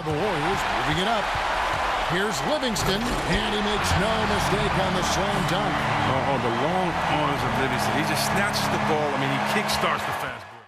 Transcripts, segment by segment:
the Warriors moving it up. Here's Livingston, and he makes no mistake on the slam dunk. Oh, the long arms of Livingston. He just snatches the ball. I mean, he kickstarts the fast break.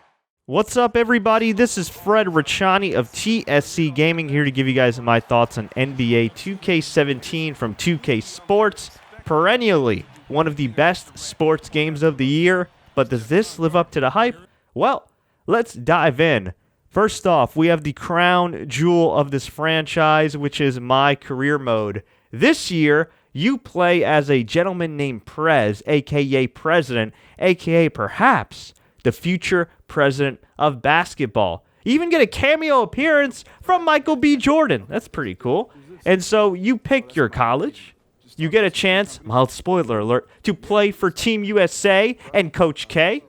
What's up, everybody? This is Fred Ricciani of TSC Gaming here to give you guys my thoughts on NBA 2K17 from 2K Sports. Perennially one of the best sports games of the year, but does this live up to the hype? Well, let's dive in. First off, we have the crown jewel of this franchise, which is My Career Mode. This year, you play as a gentleman named Prez, a.k.a. President, a.k.a. perhaps the future president of basketball. You even get a cameo appearance from Michael B. Jordan. That's pretty cool. And so you pick your college. You get a chance, mild spoiler alert, to play for Team USA and Coach K.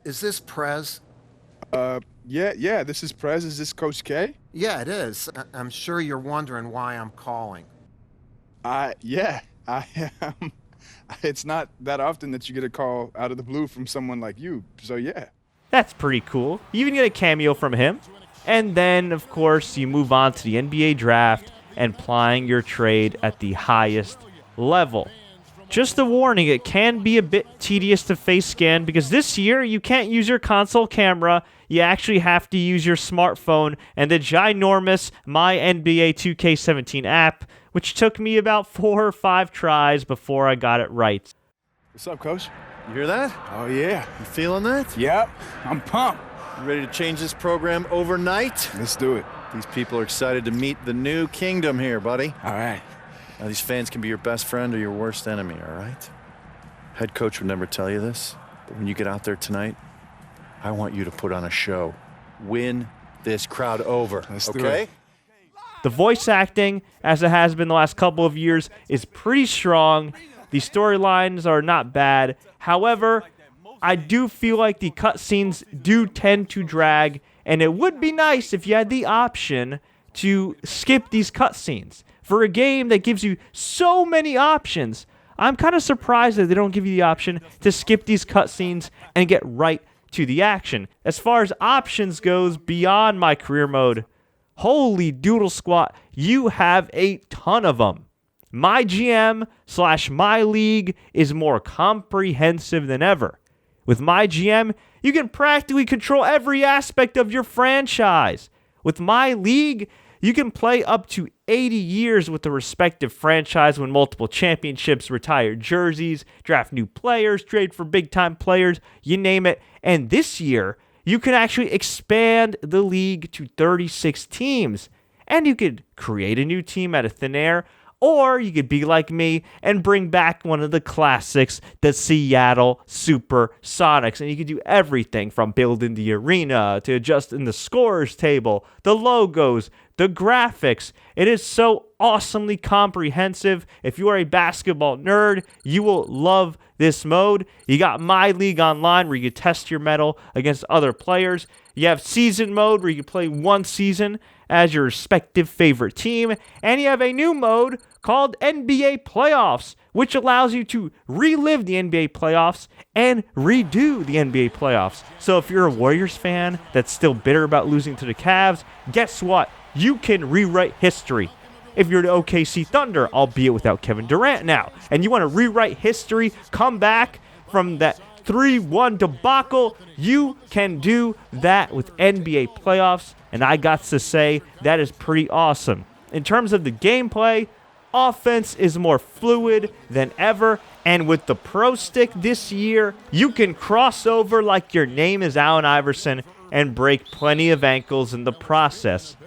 Is this Prez? Yeah, this is Prez. Is this Coach K? Yeah, it is. I'm sure you're wondering why I'm calling. Yeah, I am. It's not that often that you get a call out of the blue from someone like you, so yeah. That's pretty cool. You even get a cameo from him. And then, of course, you move on to the NBA draft and plying your trade at the highest level. Just a warning, it can be a bit tedious to face scan because this year you can't use your console camera. You actually have to use your smartphone and the ginormous My NBA 2K17 app, which took me about 4 or 5 tries before I got it right. What's up, Coach? You hear that? Oh, yeah. You feeling that? Yep, I'm pumped. You ready to change this program overnight? Let's do it. These people are excited to meet the new kingdom here, buddy. All right. Now, these fans can be your best friend or your worst enemy, all right? Head coach would never tell you this, but when you get out there tonight, I want you to put on a show. Win this crowd over, Let's do okay? it. The voice acting, as it has been the last couple of years, is pretty strong. The storylines are not bad. However, I do feel like the cutscenes do tend to drag, and it would be nice if you had the option to skip these cutscenes. For a game that gives you so many options, I'm kind of surprised that they don't give you the option to skip these cutscenes and get right to the action. As far as options goes beyond My Career Mode, holy doodle squat, you have a ton of them. My GM/My League is more comprehensive than ever. With My GM, you can practically control every aspect of your franchise. With My League, you can play up to 80 years with the respective franchise, win multiple championships, retire jerseys, draft new players, trade for big-time players, you name it. And this year, you can actually expand the league to 36 teams. And you could create a new team out of thin air, or you could be like me and bring back one of the classics, the Seattle Supersonics. And you could do everything from building the arena to adjusting the scorers table, the logos, the graphics. It is so awesomely comprehensive. If you are a basketball nerd, you will love this mode. You got My League Online where you can test your mettle against other players. You have Season Mode where you can play one season as your respective favorite team. And you have a new mode called NBA Playoffs, which allows you to relive the NBA playoffs and redo the NBA playoffs. So if you're a Warriors fan that's still bitter about losing to the Cavs, guess what? You can rewrite history. If you're the OKC Thunder, albeit without Kevin Durant now, and you want to rewrite history, come back from that 3-1 debacle, you can do that with NBA playoffs, and I got to say, that is pretty awesome. In terms of the gameplay, offense is more fluid than ever, and with the Pro Stick this year, you can cross over like your name is Allen Iverson and break plenty of ankles in the process.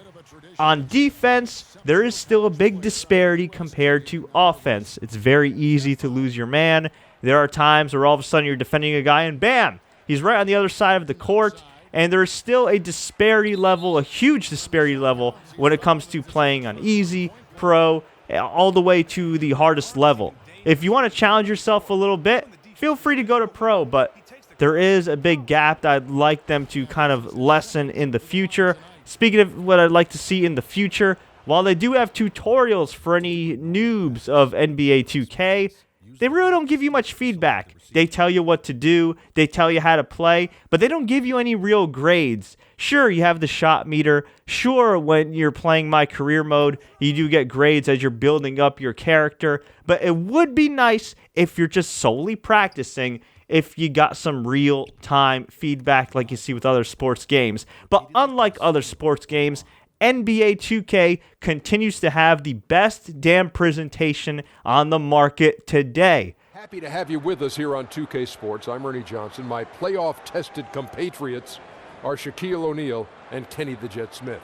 On defense, there is still a big disparity compared to offense. It's very easy to lose your man. There are times where all of a sudden you're defending a guy and bam, he's right on the other side of the court. And there's still a disparity level, a huge disparity level when it comes to playing on easy, pro, all the way to the hardest level. If you want to challenge yourself a little bit, feel free to go to pro, but there is a big gap that I'd like them to kind of lessen in the future. Speaking of what I'd like to see in the future, while they do have tutorials for any noobs of NBA 2K, they really don't give you much feedback. They tell you what to do, they tell you how to play, but they don't give you any real grades. Sure, you have the shot meter. Sure, when you're playing My Career mode, you do get grades as you're building up your character, but it would be nice if you're just solely practicing, if you got some real-time feedback like you see with other sports games. But unlike other sports games, NBA 2K continues to have the best damn presentation on the market today. Happy to have you with us here on 2K Sports. I'm Ernie Johnson. My playoff-tested compatriots are Shaquille O'Neal and Kenny the Jet Smith.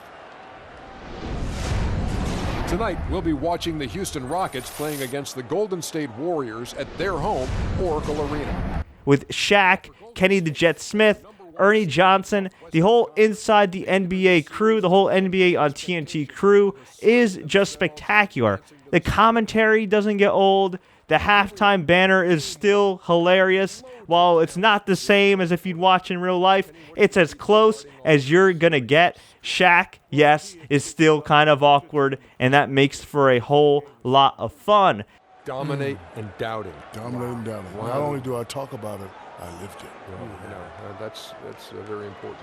Tonight, we'll be watching the Houston Rockets playing against the Golden State Warriors at their home, Oracle Arena. With Shaq, Kenny the Jet Smith, Ernie Johnson, the whole Inside the NBA crew, the whole NBA on TNT crew is just spectacular. The commentary doesn't get old. The halftime banner is still hilarious. While it's not the same as if you'd watch in real life, it's as close as you're going to get. Shaq, yes, is still kind of awkward, and that makes for a whole lot of fun. Dominate and doubting. Dominate and doubting. Wow. Not only do I talk about it, I lived it. That's very important.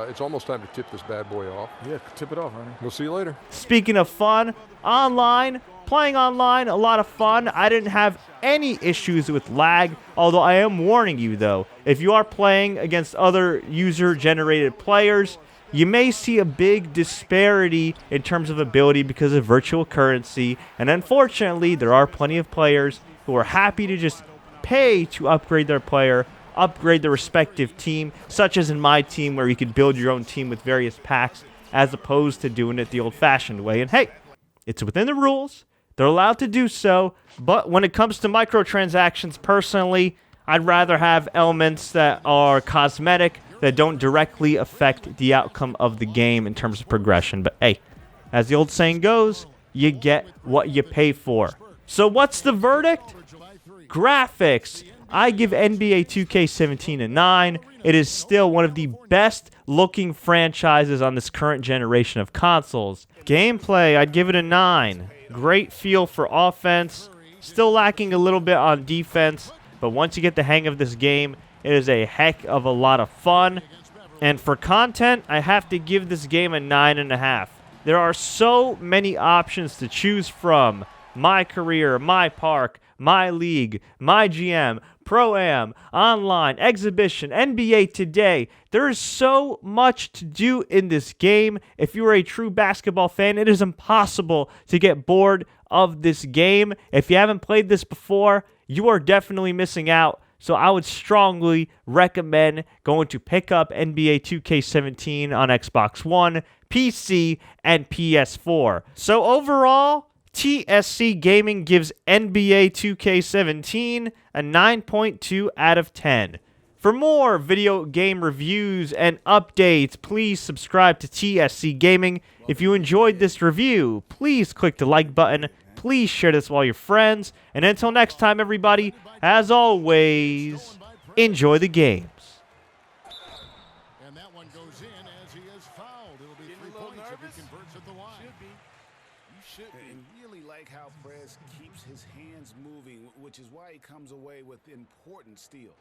It's almost time to tip this bad boy off. Yeah, tip it off, Ernie. We'll see you later. Speaking of fun, playing online, a lot of fun. I didn't have any issues with lag, although I am warning you, though. If you are playing against other user-generated players, you may see a big disparity in terms of ability because of virtual currency, and unfortunately, there are plenty of players who are happy to just pay to upgrade their player, upgrade their respective team, such as in my team where you can build your own team with various packs as opposed to doing it the old-fashioned way. And hey, it's within the rules. They're allowed to do so, but when it comes to microtransactions, personally, I'd rather have elements that are cosmetic, that don't directly affect the outcome of the game in terms of progression. But hey, as the old saying goes, you get what you pay for. So what's the verdict? Graphics. I give NBA 2K17 a 9. It is still one of the best looking franchises on this current generation of consoles. Gameplay, I'd give it a 9. Great feel for offense. Still lacking a little bit on defense, but once you get the hang of this game, it is a heck of a lot of fun. And for content, I have to give this game a 9.5. There are so many options to choose from. My Career, My Park, My League, My GM, Pro-Am, Online, Exhibition, NBA Today. There is so much to do in this game. If you are a true basketball fan, it is impossible to get bored of this game. If you haven't played this before, you are definitely missing out. So I would strongly recommend going to pick up NBA 2K17 on Xbox One, PC, and PS4. So overall, TSC Gaming gives NBA 2K17 a 9.2 out of 10. For more video game reviews and updates, please subscribe to TSC Gaming. If you enjoyed this review, please click the like button. Please share this with all your friends. And until next time, everybody, as always, enjoy the games. And that one goes in as he is fouled. It'll be 3 points if he converts at the line. You should be. And really like how Prez keeps his hands moving, which is why he comes away with important steals.